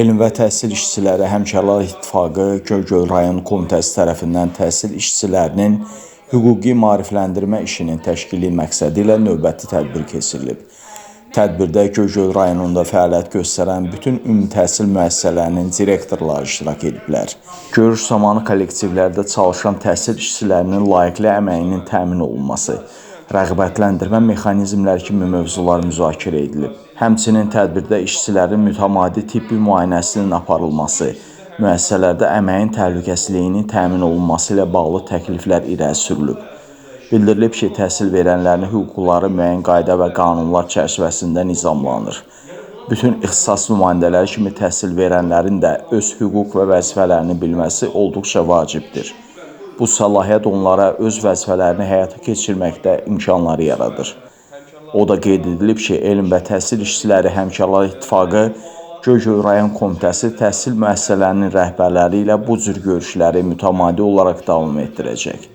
Elm və Təhsil İşçiləri Həmkarlar İttifaqı Göygöl rayon komitəsi tərəfindən təhsil işçilərinin hüquqi maarifləndirmə işinin təşkili məqsədi ilə növbəti tədbir keçirilib. Tədbirdə Göygöl rayonunda fəaliyyət göstərən bütün ümumi təhsil müəssisələrinin direktorları iştirak ediblər. Görüş zamanı kollektivlərdə çalışan təhsil işçilərinin layiqli əməyinin təmin olunması, rəğbətləndirmə mexanizmləri kimi mövzular müzakirə edilib. Həmçinin tədbirdə işçilərin mütəmadi tibbi müayinəsinin aparılması, müəssisələrdə əməyin təhlükəsizliyinin təmin olunması ilə bağlı təkliflər irəli sürülüb. Bildirilib ki, təhsil verənlərin hüquqları müəyyən qayda və qanunlar çərçivəsində nizamlanır. Bütün ixtisas nümayəndələri kimi təhsil verənlərin də öz hüquq və vəzifələrini bilməsi olduqca vacibdir. Bu səlahiyyət onlara öz vəzifələrini həyata keçirməkdə imkanları yaradır. O da qeyd edilib ki, Elm və Təhsil İşçiləri Həmkarlar İttifaqı Göygöl rayon komitəsi təhsil müəssisələrinin rəhbərləri ilə bu cür görüşləri mütəmadi olaraq davam etdirəcək.